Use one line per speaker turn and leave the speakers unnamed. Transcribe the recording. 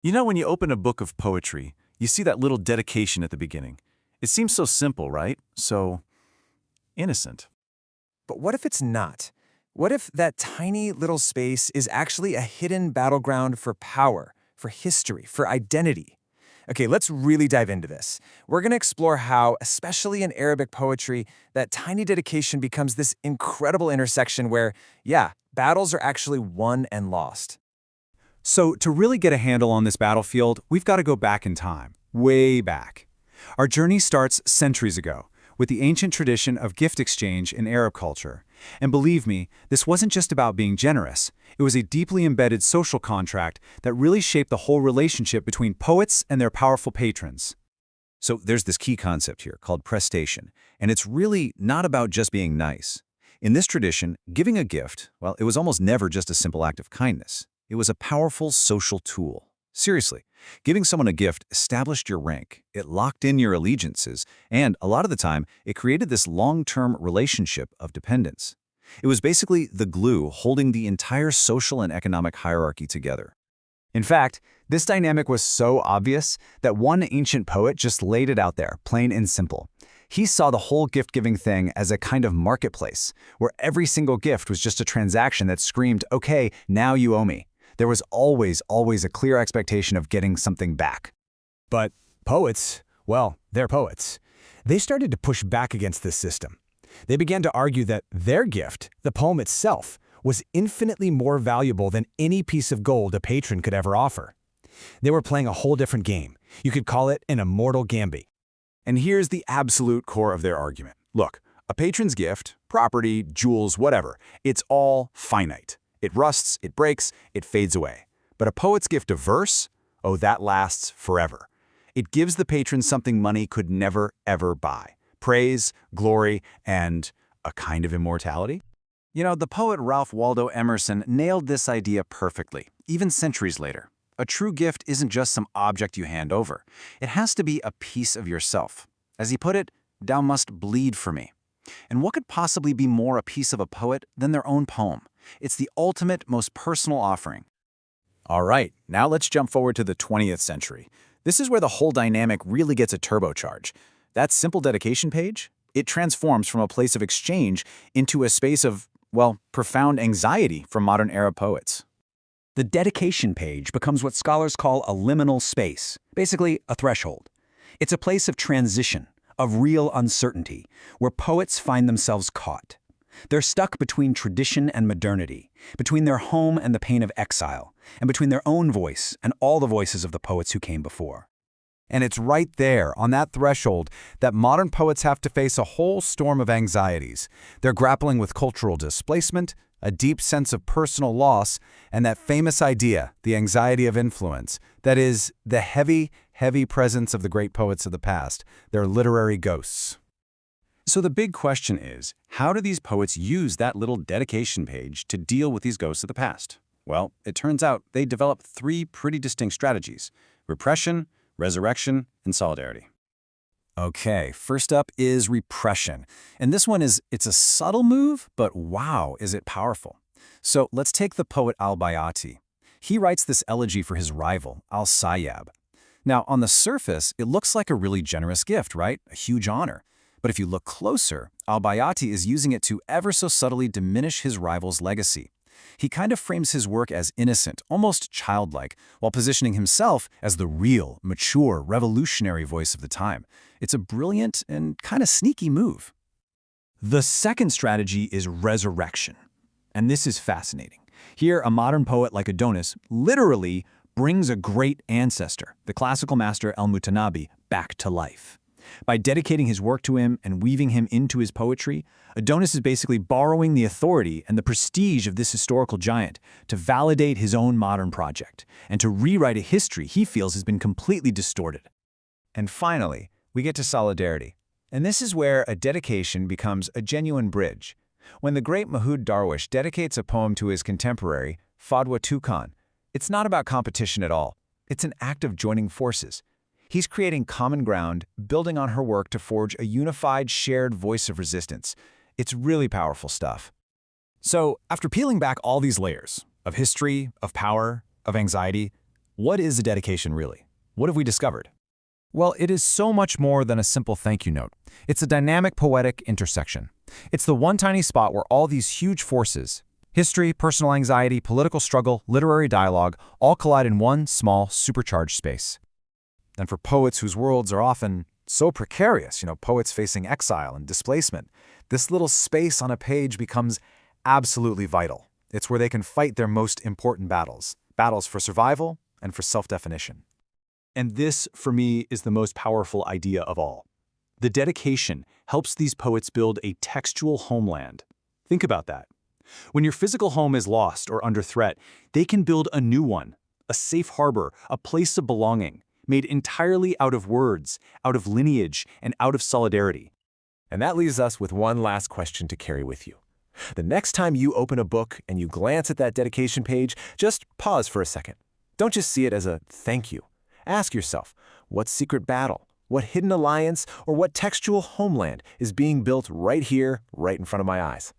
You know, when you open a book of poetry, you see that little dedication at the beginning. It seems so simple, right? So innocent.
But what if it's not? What if that tiny little space is actually a hidden battleground for power, for history, for identity? Okay, let's really dive into this. We're going to explore how, especially in Arabic poetry, that tiny dedication becomes this incredible intersection where, yeah, battles are actually won and lost.
So to really get a handle on this battlefield, we've got to go back in time, way back. Our journey starts centuries ago, with the ancient tradition of gift exchange in Arab culture. And believe me, this wasn't just about being generous. It was a deeply embedded social contract that really shaped the whole relationship between poets and their powerful patrons.
So there's this key concept here called prestation, and it's really not about just being nice. In this tradition, giving a gift, well, it was almost never just a simple act of kindness. It was a powerful social tool. Seriously, giving someone a gift established your rank, it locked in your allegiances, and a lot of the time, it created this long-term relationship of dependence. It was basically the glue holding the entire social and economic hierarchy together.
In fact, this dynamic was so obvious that one ancient poet just laid it out there, plain and simple. He saw the whole gift-giving thing as a kind of marketplace, where every single gift was just a transaction that screamed, okay, now you owe me. There was always a clear expectation of getting something back.
But poets, well, they're poets. They started to push back against this system. They began to argue that their gift, the poem itself, was infinitely more valuable than any piece of gold a patron could ever offer. They were playing a whole different game. You could call it an immortal gambit.
And here's the absolute core of their argument. Look, a patron's gift, property, jewels, whatever, it's all finite. It rusts, it breaks, it fades away. But a poet's gift of verse, oh, that lasts forever. It gives the patron something money could never, ever buy. Praise, glory, and a kind of immortality.
You know, the poet Ralph Waldo Emerson nailed this idea perfectly, even centuries later. A true gift isn't just some object you hand over. It has to be a piece of yourself. As he put it, "Thou must bleed for me." And what could possibly be more a piece of a poet than their own poem? It's the ultimate, most personal offering.
All right, now let's jump forward to the 20th century. This is where the whole dynamic really gets a turbocharge. That simple dedication page, it transforms from a place of exchange into a space of, well, profound anxiety for modern Arab poets.
The dedication page becomes what scholars call a liminal space, basically a threshold. It's a place of transition, of real uncertainty, where poets find themselves caught. They're stuck between tradition and modernity, between their home and the pain of exile, and between their own voice and all the voices of the poets who came before.
And it's right there, on that threshold, that modern poets have to face a whole storm of anxieties. They're grappling with cultural displacement, a deep sense of personal loss, and that famous idea, the anxiety of influence, that is, the heavy, heavy presence of the great poets of the past, their literary ghosts.
So the big question is, how do these poets use that little dedication page to deal with these ghosts of the past? Well, it turns out they developed three pretty distinct strategies: repression, resurrection, and solidarity.
Okay, first up is repression. And this one it's a subtle move, but wow, is it powerful. So let's take the poet al-Bayati. He writes this elegy for his rival, al-Sayyab. Now, on the surface, it looks like a really generous gift, right? A huge honor. But if you look closer, al-Bayati is using it to ever so subtly diminish his rival's legacy. He kind of frames his work as innocent, almost childlike, while positioning himself as the real, mature, revolutionary voice of the time. It's a brilliant and kind of sneaky move.
The second strategy is resurrection. And this is fascinating. Here, a modern poet like Adonis literally brings a great ancestor, the classical master al-Mutanabi, back to life. By dedicating his work to him and weaving him into his poetry, Adonis is basically borrowing the authority and the prestige of this historical giant to validate his own modern project and to rewrite a history he feels has been completely distorted.
And finally, we get to solidarity. And this is where a dedication becomes a genuine bridge. When the great Mahood Darwish dedicates a poem to his contemporary, Fadwa Tukan, it's not about competition at all. It's an act of joining forces. He's creating common ground, building on her work to forge a unified, shared voice of resistance. It's really powerful stuff.
So, after peeling back all these layers of history, of power, of anxiety, What is a dedication really? What have we discovered?
Well, it is so much more than a simple thank you note. It's a dynamic poetic intersection. It's the one tiny spot where all these huge forces, history, personal anxiety, political struggle, literary dialogue, all collide in one small, supercharged space.
And for poets whose worlds are often so precarious, poets facing exile and displacement, this little space on a page becomes absolutely vital. It's where they can fight their most important battles for survival and for self-definition.
And this, for me, is the most powerful idea of all. The dedication helps these poets build a textual homeland. Think about that. When your physical home is lost or under threat, they can build a new one, a safe harbor, a place of belonging, made entirely out of words, out of lineage, and out of solidarity.
And that leaves us with one last question to carry with you. The next time you open a book and you glance at that dedication page, just pause for a second. Don't just see it as a thank you. Ask yourself, what secret battle, what hidden alliance, or what textual homeland is being built right here, right in front of my eyes?